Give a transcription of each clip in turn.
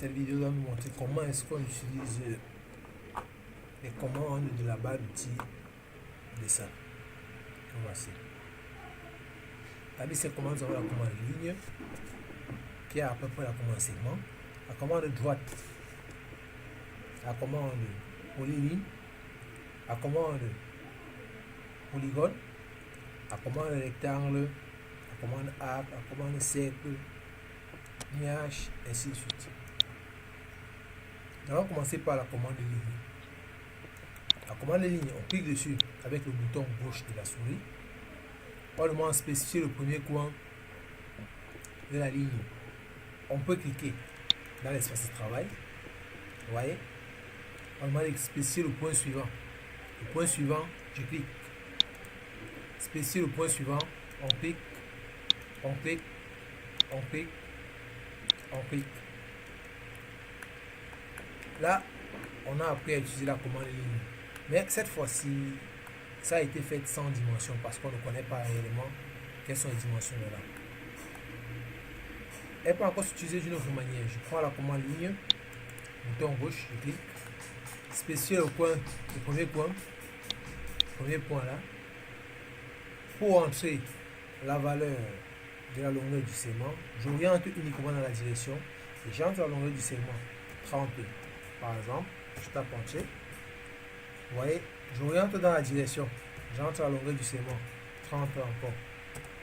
Cette vidéo va nous montrer comment est-ce qu'on utilise les commandes de la barre d'outils de ça. Voici. Parmi ces commandes, nous avons la commande ligne, qui est à peu près la commande segment, la commande droite, la commande polyligne, la commande polygone, la commande rectangle, la commande arc, la commande cercle, nuage, ainsi de suite. Nous allons commencer par la commande ligne. La commande ligne, on clique dessus avec le bouton gauche de la souris. On demande spécifier le premier coin de la ligne. On peut cliquer dans l'espace de travail. Vous voyez? On demande spécifier le point suivant. Le point suivant, je clique. Spécifier le point suivant, on clique, on clique, on clique, on clique. Là, on a appris à utiliser la commande ligne. Mais cette fois-ci, ça a été fait sans dimension parce qu'on ne connaît pas réellement quelles sont les dimensions de là. Elle peut encore s'utiliser d'une autre manière. Je prends la commande ligne, bouton gauche, je clique, spécifier le point, le premier point là. Pour entrer la valeur de la longueur du segment, j'oriente uniquement dans la direction et j'entre la longueur du segment 30. Par exemple, je tape Entrée. Vous voyez, j'oriente dans la direction, j'entre la longueur du segment 30 encore.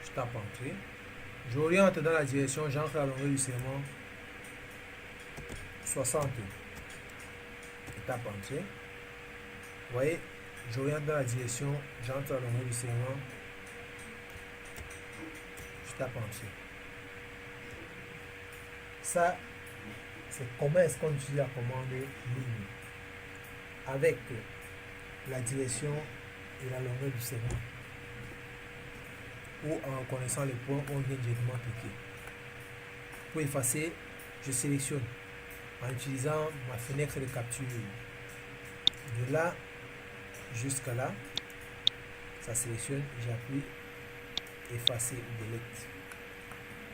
Je tape Entrée. J'oriente dans la direction, j'entre la longueur du segment 60. Je tape Entrée. Vous voyez, j'oriente dans la direction, j'entre la longueur du segment. Je tape Entrée. Ça, c'est comment est-ce qu'on utilise la commande ligne avec la direction et la longueur du segment, ou en connaissant les points où on vient directement cliquer. Pour effacer, je sélectionne en utilisant ma fenêtre de capture de là jusqu'à là. Ça sélectionne, j'appuie effacer ou delete.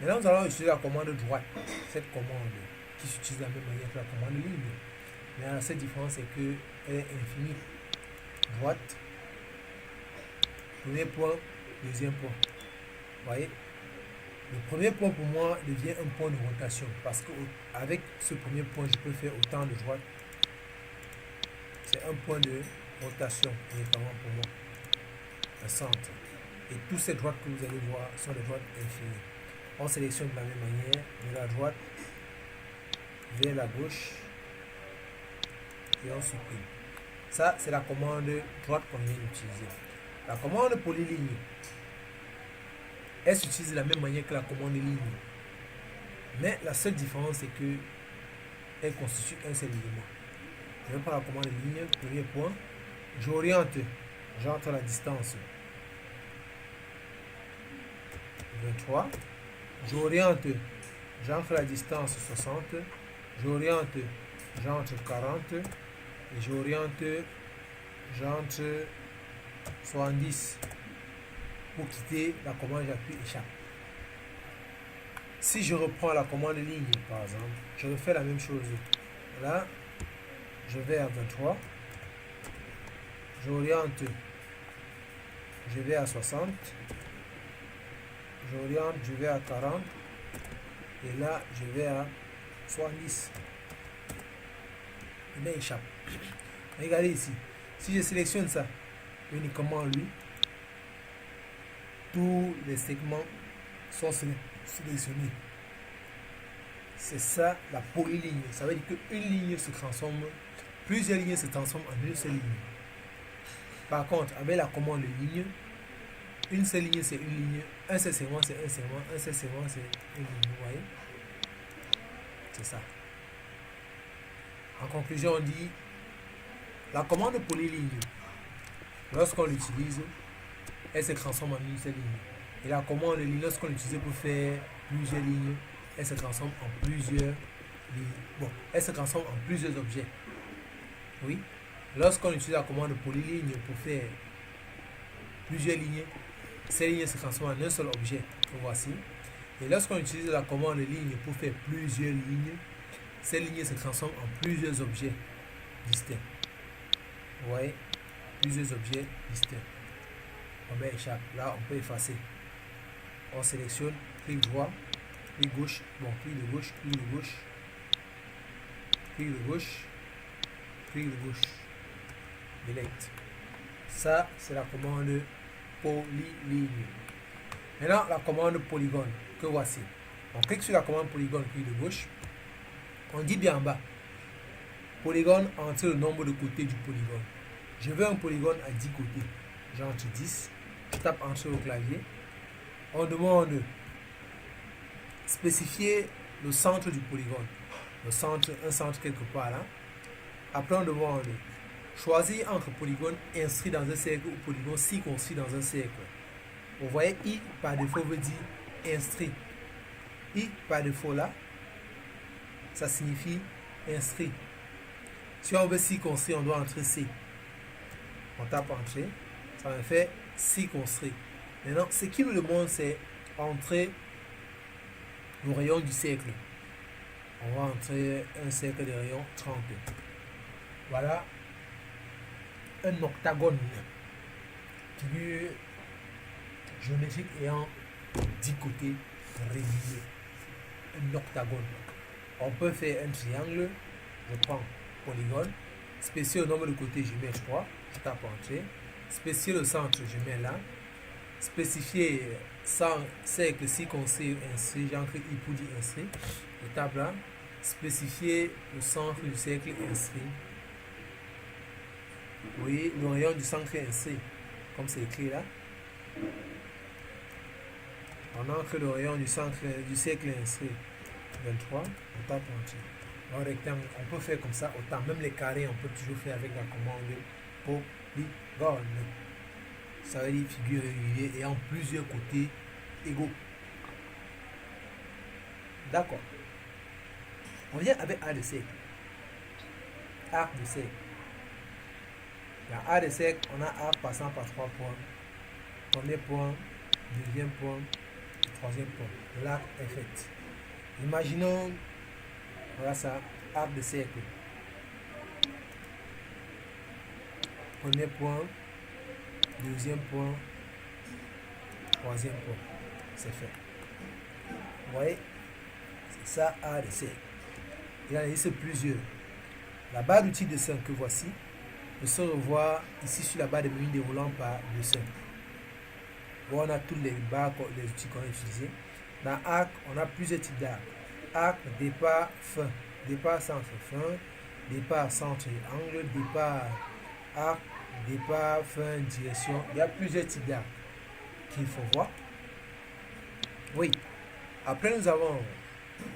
Maintenant nous allons utiliser la commande droite, cette commande qui s'utilise de la même manière que la commande ligne, mais la seule différence c'est qu'elle est infinie. Droite, premier point, deuxième point. Vous voyez, le premier point pour moi devient un point de rotation parce qu'avec ce premier point je peux faire autant de droite. C'est un point de rotation notamment pour moi, un centre. Et toutes ces droites que vous allez voir sont des droites infinies. On sélectionne de la même manière de la droite vers la gauche et on supprime. Ça, c'est la commande droite qu'on vient d'utiliser. La commande polyligne, elle s'utilise de la même manière que la commande ligne. Mais la seule différence, c'est que elle constitue un seul élément. Je vais prendre la commande ligne, premier point. J'oriente, j'entre la distance 23. J'oriente, j'entre la distance 60. J'oriente, j'entre 40. Et j'oriente, j'entre 70. Pour quitter la commande, j'appuie échappe. Si je reprends la commande ligne, par exemple, je refais la même chose. Là, je vais à 23. J'oriente, je vais à 60. J'oriente, je vais à 40. Et là, je vais à 70. Il m'échappe. Regardez ici. Si je sélectionne ça, uniquement lui, tous les segments sont sélectionnés. C'est ça la polyligne. Ça veut dire qu'une ligne se transforme, plusieurs lignes se transforment en une seule ligne. Par contre, avec la commande ligne, une seule ligne c'est une ligne, un seul segment c'est un segment, un seul segment c'est une ligne. Vous voyez? C'est ça. En conclusion, on dit la commande polyligne, lorsqu'on l'utilise, elle se transforme en une seule ligne. Et la commande ligne, lorsqu'on l'utilise pour faire plusieurs lignes, elle se transforme en plusieurs lignes. Bon, elle se transforme en plusieurs objets. Oui. Lorsqu'on utilise la commande polyligne pour faire plusieurs lignes, ces lignes se transforment en un seul objet. Voici. Et lorsqu'on utilise la commande ligne pour faire plusieurs lignes, ces lignes se transforment en plusieurs objets distincts. Vous voyez, plusieurs objets distincts. On met échappe. Là, on peut effacer. On sélectionne, clic droit, clic gauche, bon, clic de gauche, clic de gauche, clic de gauche, clic de gauche. Delete. Ça, c'est la commande polyligne. Maintenant, la commande polygone que voici. On clique sur la commande polygone, clic de gauche. On dit bien en bas, polygone entre le nombre de côtés du polygone. Je veux un polygone à 10 côtés. J'entre 10. Je tape entre au clavier. On demande spécifier le centre du polygone. Le centre, un centre quelque part là. Après, on demande choisir entre polygone inscrit dans un cercle ou polygone circonscrit dans un cercle. Vous voyez, I par défaut veut dire inscrit. I par défaut là, ça signifie inscrit. Si on veut circonscrire, on doit entrer C. On tape entrer, ça va faire circonscrit. Maintenant, ce qui nous demande, c'est entrer le rayon du cercle. On va entrer un cercle de rayon 30. Voilà un octagone, figure géométrique ayant 10 côtés réguliers. Un octagone. On peut faire un triangle. Je prends polygone. Spécifier le nombre de côtés, je mets 3. Je tape entrée. Spécifier le centre, je mets là. Spécifier sans cercle circoncis inscrit, j'encre I pour dire inscrit. Je tape là. Spécifier le centre du cercle inscrit. Vous voyez, le rayon du centre inscrit, comme c'est écrit là. On encre le rayon du centre du cercle inscrit 23, on tape entrée. Un rectangle, on peut faire comme ça autant. Même les carrés, on peut toujours faire avec la commande polygone. Ça veut dire figure régulière ayant plusieurs côtés égaux. D'accord. On vient avec A de cercle. Arc de cercle. Dans A de cercle, on a arc passant par 3 points. Premier point, deuxième point, troisième point. L'arc est fait. Imaginons, voilà ça, arc de cercle. Premier point, deuxième point, troisième point. C'est fait. Vous voyez, c'est ça, A de cercle. Il en existe plusieurs. La barre d'outils de 5 que voici peut se revoir ici sur la barre de menu déroulant par dessin. Où on a tous les barres, les outils qu'on a utilisés. Dans arc, on a plusieurs types d'arc. Arc, départ, fin. Départ, centre, fin. Départ, centre, angle. Départ, arc. Départ, fin, direction. Il y a plusieurs types d'arc qu'il faut voir. Oui. Après, nous avons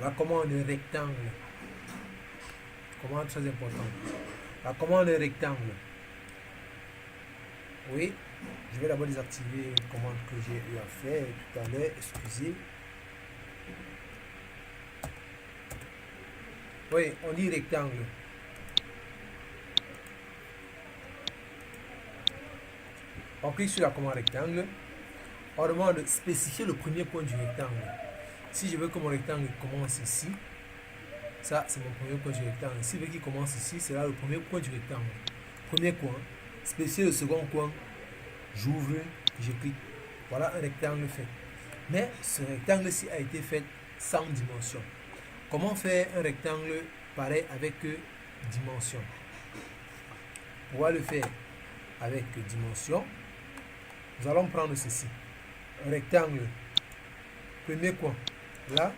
la commande rectangle. Commande très importante. La commande rectangle. Oui. Je vais d'abord désactiver une commande que j'ai eu à faire tout à l'heure. Excusez. Oui, on dit rectangle. On clique sur la commande rectangle. On demande de spécifier le premier point du rectangle. Si je veux que mon rectangle commence ici, ça c'est mon premier point du rectangle. Si je veux qu'il commence ici, c'est là le premier point du rectangle. Premier coin. Spécifier le second coin. J'ouvre, je clique. Voilà un rectangle fait. Mais ce rectangle-ci a été fait sans dimension. Comment faire un rectangle pareil avec dimension? Pour pouvoir le faire avec dimension, nous allons prendre ceci. Un rectangle, premier coin, là.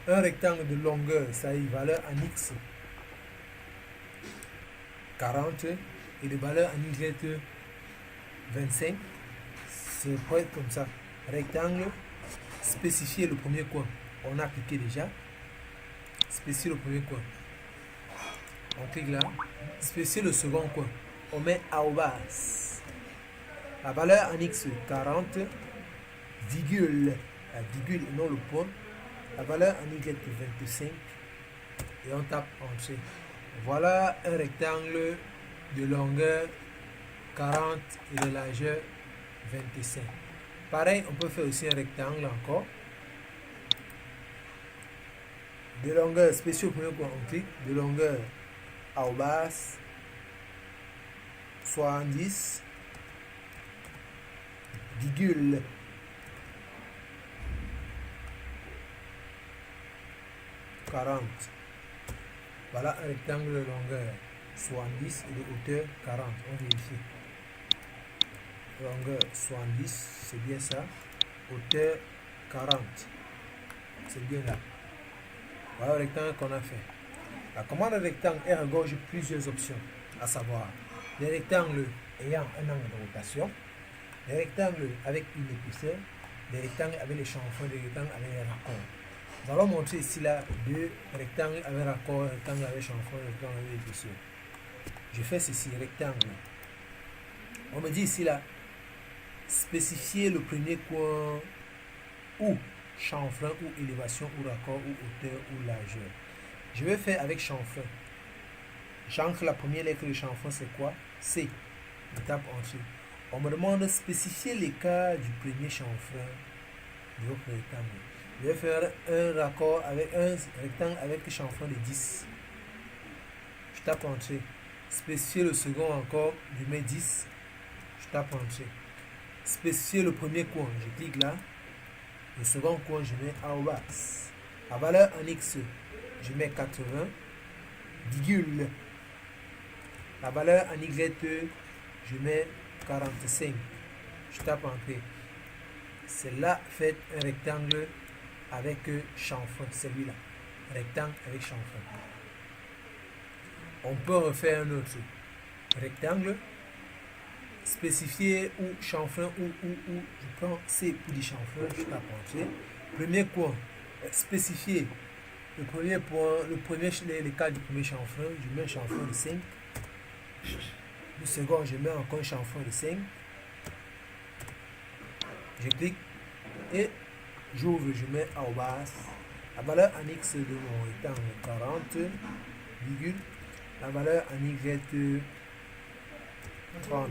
Un rectangle de longueur, ça a une valeur en X 40 et de valeur en Y 25. C'est pour être comme ça. Rectangle, spécifier le premier coin. On a cliqué déjà. Spécifier le premier coin. On clique là. Spécifier le second coin. On met arrobas. La valeur en X 40, virgule, la virgule et non le point. La valeur en Y 25 et on tape entrée. Voilà un rectangle de longueur 40 et de largeur 25. Pareil, on peut faire aussi un rectangle encore De longueur spéciaux, premier coin, on clique. De longueur arrobas 70, virgule. Voilà un rectangle de longueur 70 et de hauteur 40. On vérifie. Longueur 70, c'est bien ça. Hauteur 40. C'est bien là. Voilà le rectangle qu'on a fait. La commande rectangle regorge plusieurs options, à savoir les rectangles ayant un angle de rotation, les rectangles avec une épaisseur, les rectangles avec les chanfreins, les rectangles avec les raccords. Nous allons montrer ici là deux rectangles avec raccord, rectangle avec chanfrein, rectangle avec épaisseur. Je fais ceci, rectangle. On me dit ici là, spécifier le premier coin ou chanfrein ou élévation ou raccord ou hauteur ou largeur. Je vais faire avec chanfrein. J'ancre la première lettre de chanfrein, c'est quoi? C. Je tape entrée. On me demande de spécifier l'écart du premier chanfrein de votre rectangle. Je vais faire un raccord avec un rectangle avec chanfrein de 10. Je tape entrée. Spécifier le second encore, je mets 10. Je tape entrée. Spécifier le premier coin, je clique là. Le second coin, je mets arrobas. La valeur en X, je mets 80, virgule. La valeur en Y, je mets 45. Je tape entrée. C'est là, faites un rectangle avec chanfrein, celui-là. Rectangle avec chanfrein. On peut refaire un autre rectangle. Spécifier ou chanfrein ou. Je prends C pour du chanfrein, je tape entrée. Premier coin, spécifier le premier point, les cas du premier chanfrein, je mets un chanfrein de 5. Le second, je mets encore un chanfrein de 5. Je clique et j'ouvre, je mets arrobas. La valeur en X de mon rectangle 40, virgule. La valeur en Y 30.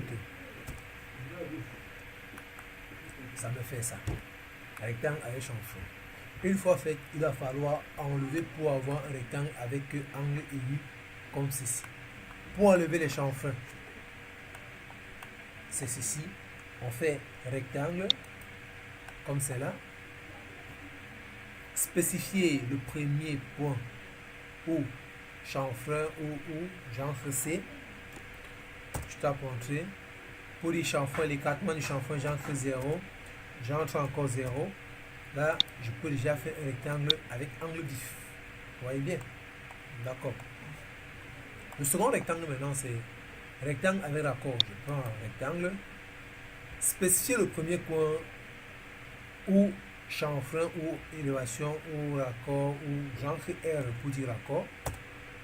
Ça me fait ça. Rectangle avec chanfrein. Une fois fait, il va falloir enlever pour avoir un rectangle avec angle aigu comme ceci. Pour enlever les chanfreins, c'est ceci. On fait rectangle comme cela. Spécifier le premier point ou chanfrein ou j'entre C. Je tape entrée. Pour les chanfreins, l'écartement du chanfrein, j'entre 0. J'entre encore 0. Là, je peux déjà faire un rectangle avec angle vif. Vous voyez bien? D'accord. Le second rectangle maintenant, c'est rectangle avec raccord. Je prends un rectangle. Spécifier le premier coin ou chanfrein ou élévation ou raccord ou j'entre R pour dire raccord.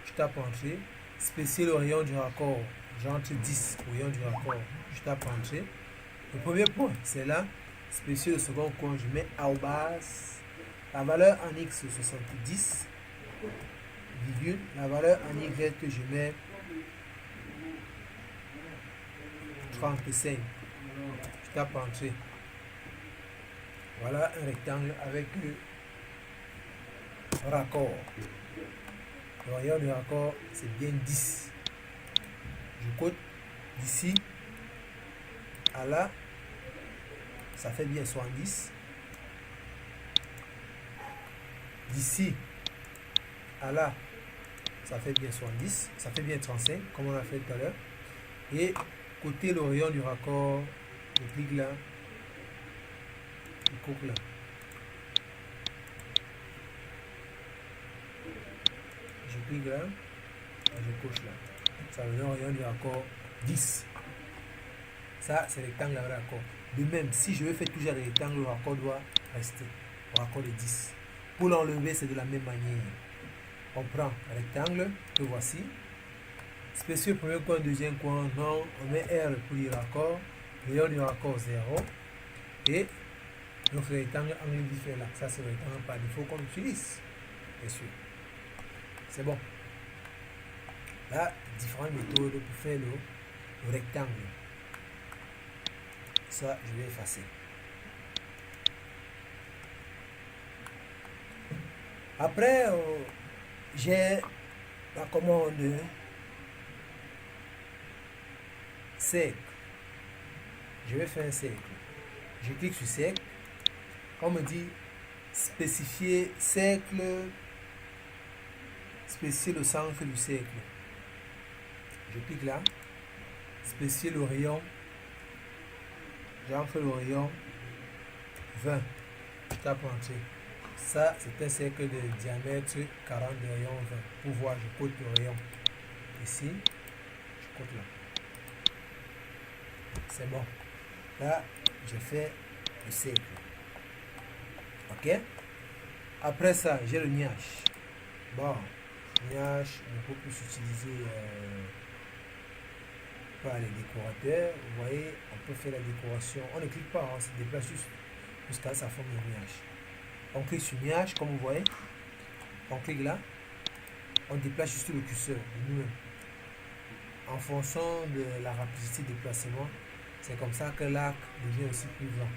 Je tape entrée. Spécifier le rayon du raccord. J'entre 10 au rayon du raccord. Je tape entrée. Le premier point, c'est là. Spécifier le second coin, je mets arrobas. La valeur en X 70, virgule. La valeur en Y, je mets 35. Je tape entrée. Voilà un rectangle avec le raccord. Le rayon du raccord, c'est bien 10. Je cote d'ici à là. Ça fait bien 70. D'ici à là, ça fait bien 70. Ça fait bien 35, comme on a fait tout à l'heure. Et côté le rayon du raccord, je clique là. Je coupe là. Je clique là. Et je couche là. Ça veut dire le rayon du raccord 10. Ça, c'est le rectangle avec raccord. De même, si je veux faire toujours le rectangle, le raccord doit rester au raccord de 10. Pour l'enlever, c'est de la même manière. On prend un rectangle, que voici. Spécifier premier coin, deuxième coin, non. On met R pour le raccord. Rayon du raccord 0. Et notre rectangle angle vif est là. Ça, c'est le rectangle par défaut qu'on utilise. Bien sûr. C'est bon. Là, différentes méthodes pour faire le rectangle. Ça, je vais effacer. Après, j'ai la commande cercle. Je vais faire un cercle. Je clique sur cercle. On me dit spécifier cercle, spécifier le centre du cercle. Je clique là. Spécifier le rayon. J'entre le rayon 20. Je tape entier. Ça, c'est un cercle de diamètre 40 de rayon 20. Pour voir, je cote le rayon. Ici, je cote là. C'est bon. Là, je fais le cercle. Ok? Après ça, j'ai le nuage. Bon, nuage, on peut plus utiliser par les décorateurs. Vous voyez, on peut faire la décoration. On ne clique pas, on se déplace juste jusqu'à sa forme de nuage. On clique sur nuage, comme vous voyez. On clique là. On déplace juste le curseur de nous-mêmes. En fonction de la rapidité de déplacement, c'est comme ça que l'arc devient aussi plus grand.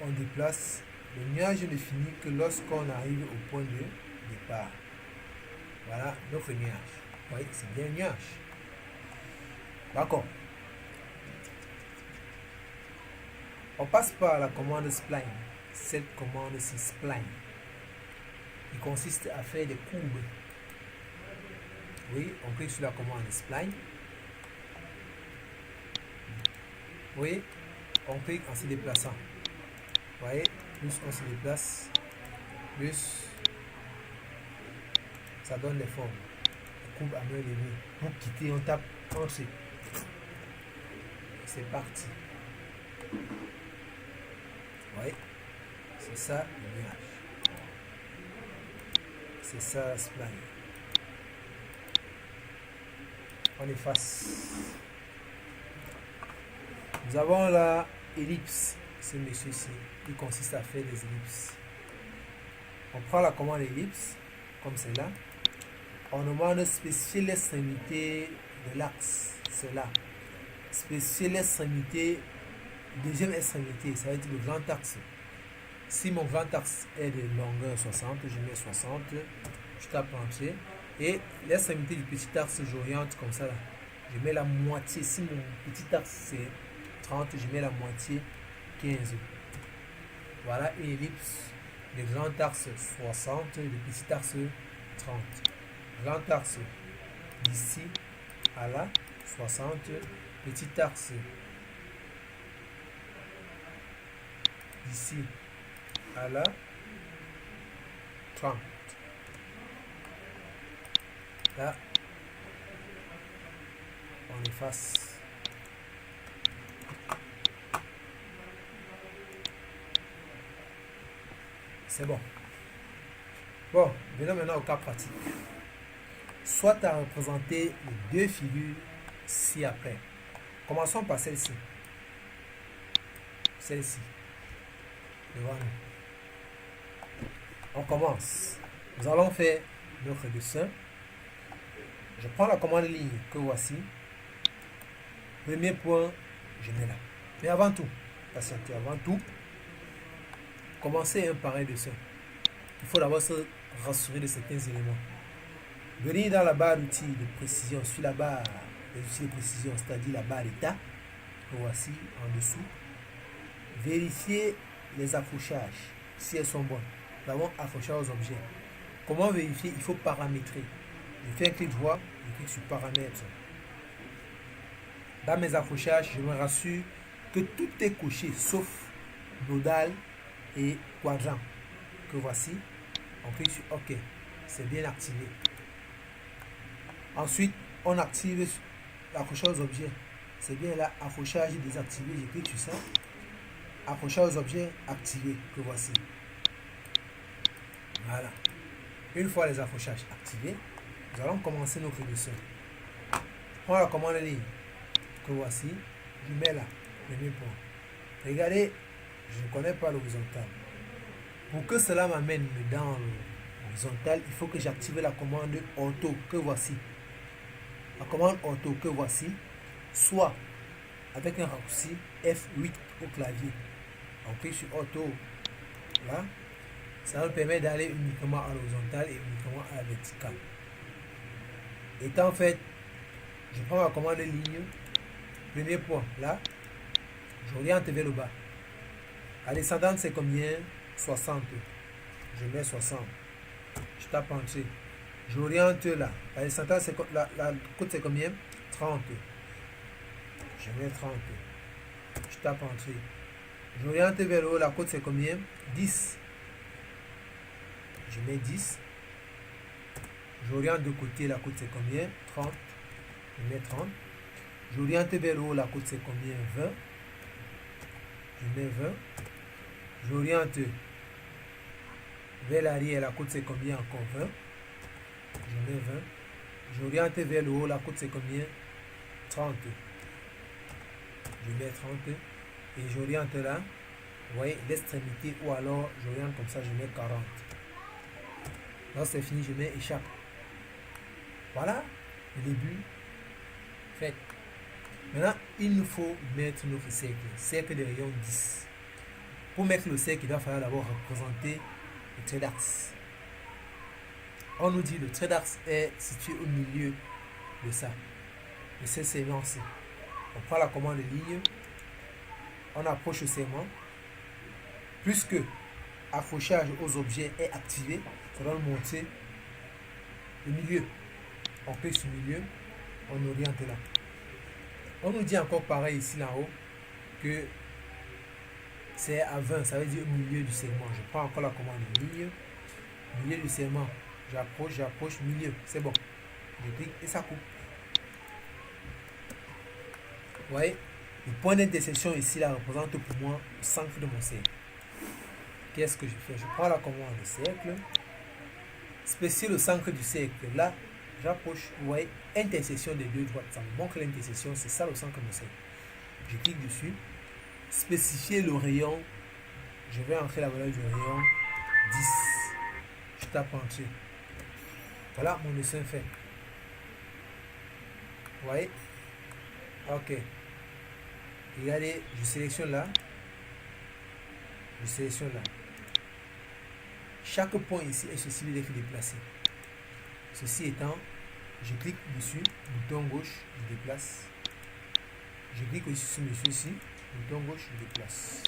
On déplace. Le nuage ne finit que lorsqu'on arrive au point de départ. Voilà notre nuage. Vous voyez, c'est bien un nuage. D'accord. On passe par la commande spline. Cette commande, c'est spline. Il consiste à faire des courbes. Oui, on clique sur la commande spline. Oui, on clique en se déplaçant. Vous voyez, plus on se déplace, plus ça donne des formes. On coupe à main levée. Pour quitter, on tape Entrée. C'est parti. Vous voyez, c'est ça le nuage. C'est ça la spline. On efface. Nous avons la ellipse. Ce monsieur-ci, qui consiste à faire des ellipses. On prend la commande ellipse, comme celle-là. On demande spécifier l'extrémité de l'axe. C'est là. Spécifier l'extrémité, deuxième extrémité, ça veut dire le grand axe. Si mon grand axe est de longueur 60, je mets 60, je tape entier. Et l'extrémité du petit axe, j'oriente comme ça là. Je mets la moitié. Si mon petit axe c'est 30, je mets la moitié 15. Voilà une ellipse. Le grand axe 60, le petit axe 30. Grand axe d'ici à là 60, petit axe d'ici à là 30. Là, on efface. C'est bon. Bon, venons maintenant au cas pratique. Soit à représenter les deux figures ci-après. Commençons par celle-ci. Celle-ci. Devant nous. On commence. Nous allons faire notre dessin. Je prends la commande ligne que voici. Premier point, je mets là. Mais avant tout, patientez, avant tout, commencez un pareil dessin. Il faut d'abord se rassurer de certains éléments. Venir dans la barre d'outils de précision, sur la barre des outils de précision, c'est-à-dire la barre d'état, que voici en dessous. Vérifier les accrochages, si elles sont bonnes. Nous avons accrochage aux objets. Comment vérifier? Il faut paramétrer. Je fais un clic droit, je clique sur paramètres. Dans mes accrochages, je me rassure que tout est coché, sauf nodal et quadrant. Que voici. On clique sur OK. C'est bien activé. Ensuite, on active l'accrochage aux objets. C'est bien là, accrochage désactivé. Je clique sur ça. Accrochage aux objets activé. Que voici. Voilà. Une fois les accrochages activés, nous allons commencer notre dessin. Je prends la commande ligne que voici. Je mets là, premier point. Regardez, je ne connais pas l'horizontal. Pour que cela m'amène dans l'horizontal, il faut que j'active la commande ortho que voici. La commande ortho que voici, soit avec un raccourci F8 au clavier. On clique sur ortho là. Ça me permet d'aller uniquement à l'horizontale et uniquement à la verticale. Étant fait, je prends ma commande ligne. Premier point, là, j'oriente vers le bas. La descendante, c'est combien? 60. Je mets 60. Je tape entrée. J'oriente là. La descendante, la côte, c'est combien? 30. Je mets 30. Je tape entrée. J'oriente vers le haut. La côte, c'est combien? 10. Je mets 10. J'oriente de côté. La côte, c'est combien? 30. Je mets 30. J'oriente vers le haut. La côte, c'est combien? 20. Je mets 20. J'oriente vers l'arrière, la côte c'est combien? Encore 20. Je mets 20. J'oriente vers le haut, la côte c'est combien? 30. Je mets 30. Et j'oriente là, vous voyez, l'extrémité, ou alors j'oriente comme ça, je mets 40. Là c'est fini, je mets échappe. Voilà le début fait. Maintenant, il nous faut mettre notre cercle. Cercle de rayon 10. Pour mettre le cercle, il va falloir d'abord représenter le trait d'axe. On nous dit le trait d'axe est situé au milieu de ça, de ces segments-ci. On prend la commande ligne, on approche le segment. Puisque accrochage aux objets est activé, ça va nous montrer le milieu. On clique sur le milieu, on oriente là. On nous dit encore pareil ici là-haut que c'est à 20, ça veut dire au milieu du segment. Je prends encore la commande ligne, milieu du segment, j'approche, milieu, c'est bon. Je clique et ça coupe. Vous voyez, le point d'intersection ici là représente pour moi le centre de mon cercle. Qu'est-ce que je fais? Je prends la commande cercle, spécifier le centre du cercle. Là, j'approche, vous voyez, intersection des deux droites. Ça me montre l'intersection, c'est ça le centre de mon cercle. Je clique dessus. Spécifier le rayon, je vais entrer la valeur du rayon 10. Je tape entrée. Voilà mon dessin fait. Vous voyez? Ok. Regardez, je sélectionne là. Je sélectionne là. Chaque point ici est susceptible d'être déplacé. Ceci étant, je clique dessus, bouton gauche, je déplace. Je clique aussi sur celui-ci. Bouton gauche, je déplace.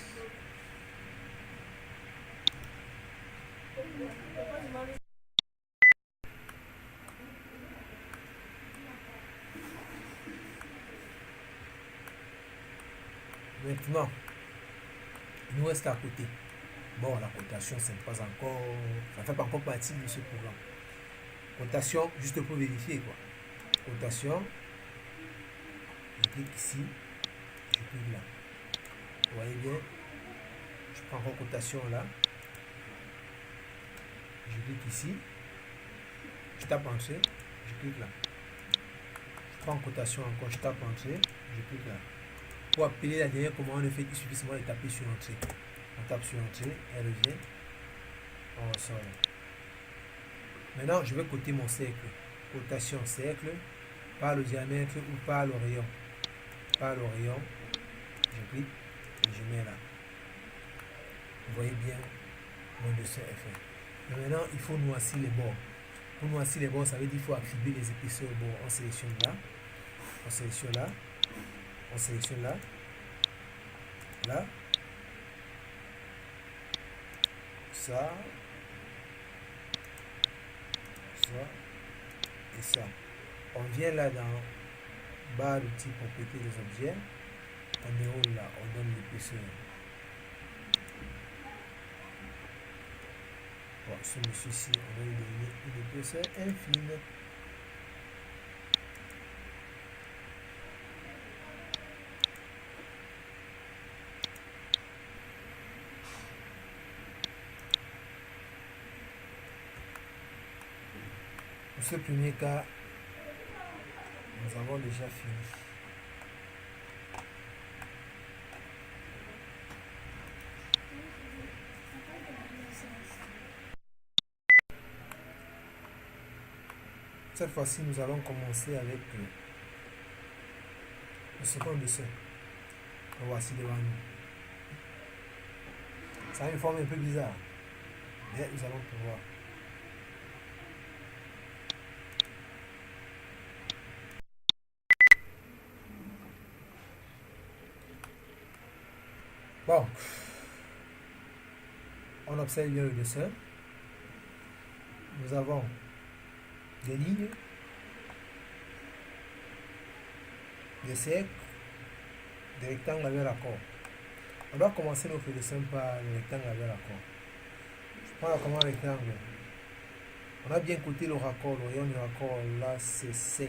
Maintenant, il nous reste à côté. Bon, la cotation, c'est pas encore, ça ne fait pas encore partie de ce programme. Cotation, juste pour vérifier quoi. Cotation, je clique ici, je clique là. Vous voyez bien, je prends encore cotation là, je clique ici, je tape entrée, je clique là. Je prends cotation encore, je tape entrée, je clique là. Pour appeler la dernière commande, il suffit seulement de taper sur entrée. On tape sur entrée, elle revient, on ressort là. Maintenant, je vais coter mon cercle. Cotation cercle, par le diamètre ou par le rayon. Par le rayon, je clique et je mets là. Vous voyez bien, mon dessin est fait. Mais maintenant, il faut noircir les bords. Pour noircir les bords, ça veut dire qu'il faut attribuer les épaisseurs au bord. On sélectionne là, on sélectionne là, on sélectionne là, là, ça, et ça. On vient là dans barre d'outils propriété des objets. On déroule là, on donne l'épaisseur. Bon, celui-ci, on va lui donner une épaisseur infime. Pour ce premier cas, nous avons déjà fini. Cette fois-ci, nous allons commencer avec le second dessin. Le voici devant nous. Ça a une forme un peu bizarre. Mais nous allons pouvoir. Bon, on observe bien le dessin. Nous avons des lignes, des cercles, des rectangles avec raccord. On doit commencer notre dessin par le rectangle avec raccord. Je prends la commande rectangle. On a bien coté le raccord, le rayon du raccord, là c'est 5.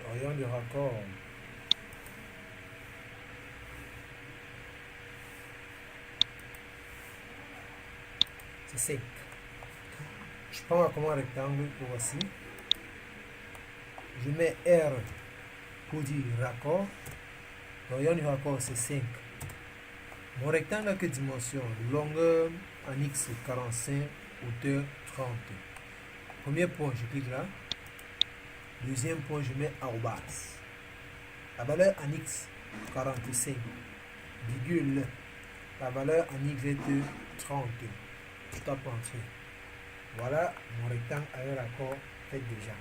Le rayon du raccord, c'est 5. Je prends la commande rectangle, voici. Je mets R pour dire raccord. Le rayon du raccord c'est 5. Mon rectangle a quelle dimension? Longueur en X 45, hauteur 30. Premier point, je clique là. Deuxième point, je mets arrobas. La valeur en X 45, virgule. La valeur en Y 30. Je tape entrée. Voilà mon rectangle avec raccord fait déjà.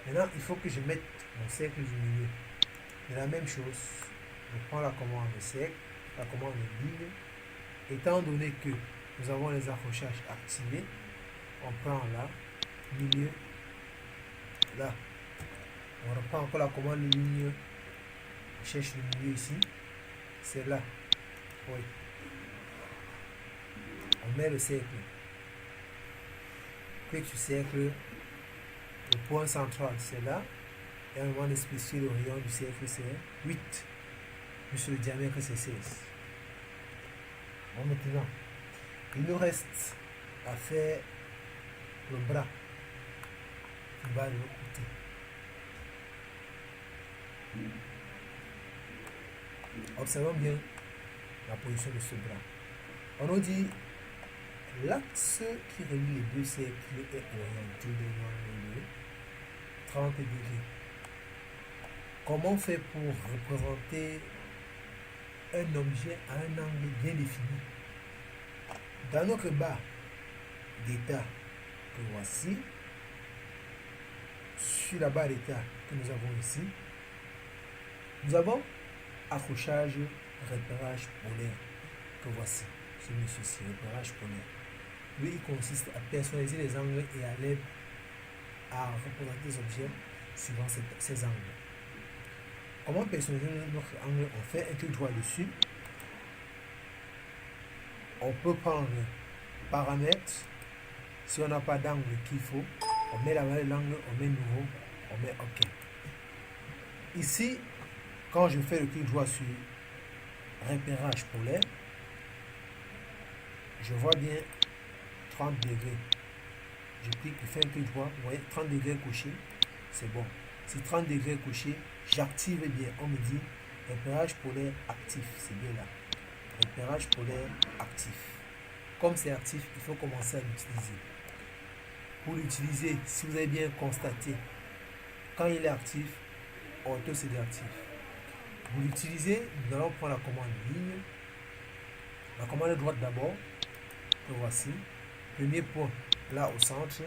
Maintenant, il faut que je mette mon cercle du milieu. De la même chose, je prends la commande cercle, la commande ligne. Étant donné que nous avons les accrochages activés, on prend là, milieu, là. On reprend encore la commande ligne, on cherche le milieu ici, c'est là. Oui. On met le cercle. Clique sur cercle, le point central c'est là. Et à un moment de spécifier le rayon du cercle c'est 8. Plus le diamètre c'est 16. Bon, maintenant, il nous reste à faire le bras qui va de l'autre côté. Observons bien la position de ce bras. On nous dit l'axe qui relie les deux cercles est orienté devant le 30 degrés. Comment on fait pour représenter un objet à un angle bien défini? Dans notre barre d'état que voici, sur la barre d'état que nous avons ici, nous avons accrochage, repérage polaire que voici. Celui-ci, repérage polaire. Lui, il consiste à personnaliser les angles et à représenter des objets suivant ces angles. Comment personnaliser notre angle? On fait un clic droit dessus. On peut prendre paramètres. Si on n'a pas d'angle qu'il faut, on met la valeur de l'angle, on met nouveau, on met OK. Ici, quand je fais le clic droit sur repérage polaire, je vois bien 30 degrés. Je clique, je fais un clic droit, vous voyez, 30 degrés couché, c'est bon. Si 30 degrés couché, j'active bien. On me dit repérage polaire actif, c'est bien là. Repérage polaire actif. Comme c'est actif, il faut commencer à l'utiliser. Pour l'utiliser, si vous avez bien constaté, quand il est actif, auto c'est actif. Vous l'utilisez, nous allons prendre la commande ligne. La commande droite d'abord, que voici. Premier point, là au centre.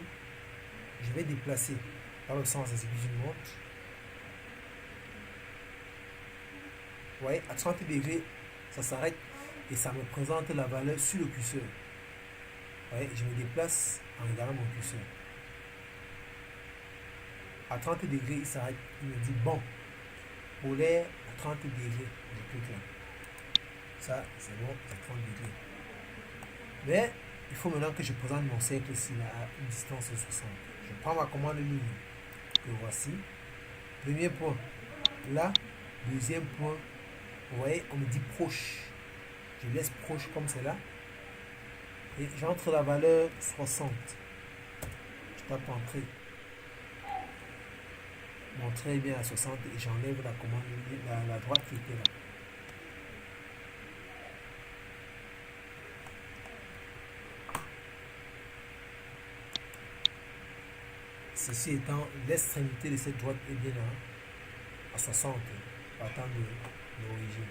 Je vais déplacer dans le sens des aiguilles d'une montre. Vous voyez, à 30 degrés, ça s'arrête et ça me présente la valeur sur le curseur. Vous voyez, je me déplace en regardant mon curseur. À 30 degrés, il s'arrête. Il me dit bon, polaire à 30 degrés. Je clique là. Ça, c'est bon, c'est 30 degrés. Mais il faut maintenant que je présente mon cercle ici là, à une distance de 60. Je prends ma commande ligne que voici. Premier point là. Deuxième point, vous voyez, on me dit proche. Je laisse proche comme c'est là. Et j'entre la valeur 60. Je tape entrée. Mon trait est bien à 60 et j'enlève la commande, la droite qui était là. Ceci étant, l'extrémité de cette droite est bien à 60, partant de l'origine.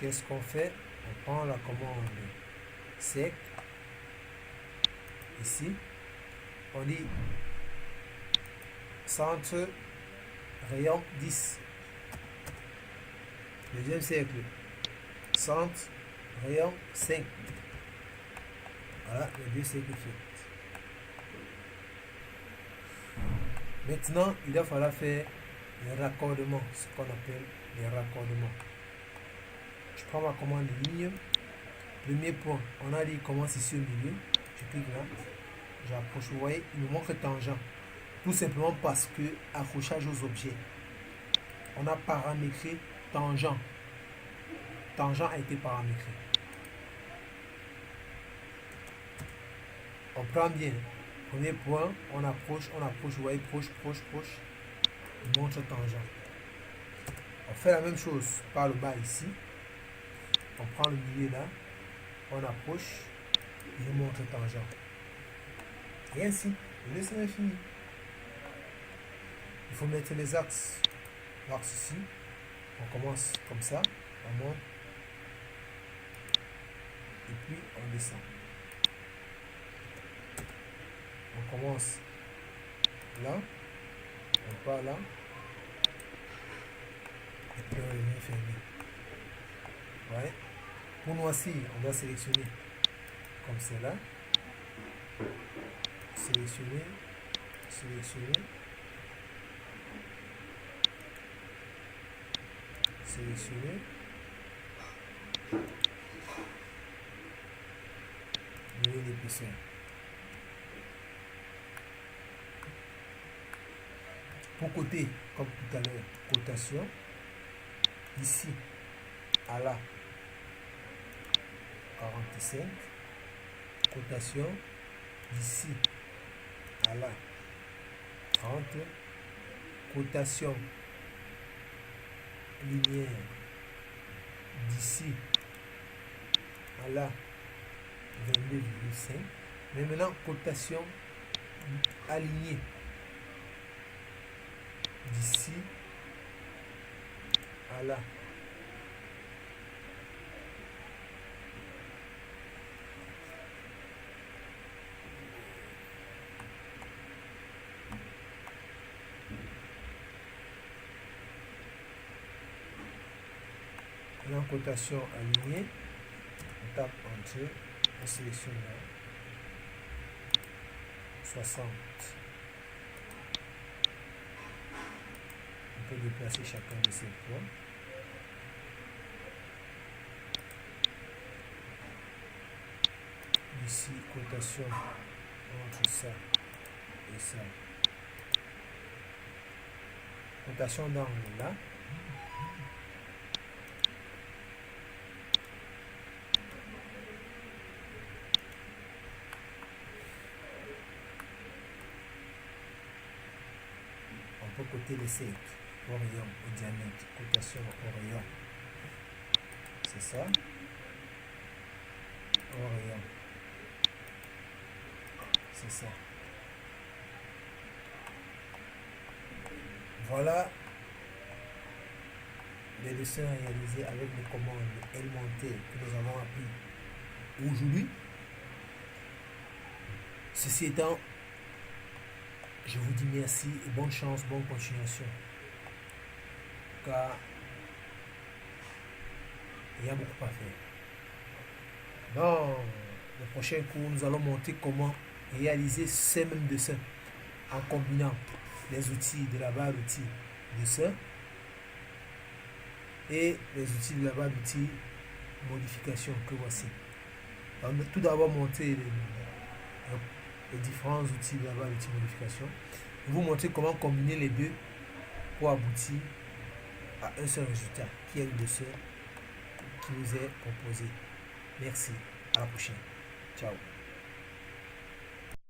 qu'est-ce qu'on fait? On prend la commande sec. Ici, on dit centre, rayon 10. Deuxième cercle, centre, rayon 5. Voilà, les deux cercles faits. Maintenant, il va falloir faire les raccordements, ce qu'on appelle les raccordements. Je prends ma commande ligne. Premier point, on a dit commence ici au milieu. Je clique là, j'approche. Vous voyez, il me montre tangent. Tout simplement parce que accrochage aux objets. On a paramétré tangent. Tangent a été paramétré. On prend bien. Premier point, on approche, vous voyez, proche. Il montre tangent. On fait la même chose par le bas ici. On prend le milieu là, on approche, il montre tangent. Et ainsi, le dessin est fini. Il faut mettre les axes. L'axe ici, on commence comme ça, on monte, et puis on descend. On commence là, on part là, et puis on vient fermer. Ouais. Pour noircir, on doit sélectionner comme cela. Sélectionner. Donner l'épaisseur. Pour côté, comme tout à l'heure, cotation. Ici à là 45. Cotation d'ici à là 30. Cotation linéaire d'ici à là 22,5. Mais maintenant, cotation alignée d'ici à là. En cotation alignée, on tape Entrée, on sélectionne là 60. On peut déplacer chacun de ces points. Ici, cotation entre ça et ça. Cotation d'angle là. On peut coter les cercles au rayon, au diamètre, cotation au rayon. C'est ça. Au rayon. C'est ça. Voilà les dessins réalisés avec les commandes élémentaires que nous avons appris aujourd'hui. Ceci étant, je vous dis merci et bonne chance, bonne continuation. Car il y a beaucoup à faire. Dans le prochain cours, nous allons montrer comment réaliser ces mêmes dessins en combinant les outils de la barre d'outils dessin et les outils de la barre d'outils modification que voici. On va tout d'abord montrer les différents outils de la barre d'outils modification. Je vais vous montrer comment combiner les deux pour aboutir à un seul résultat qui est le dessin qui vous est proposé. Merci, à la prochaine. Ciao.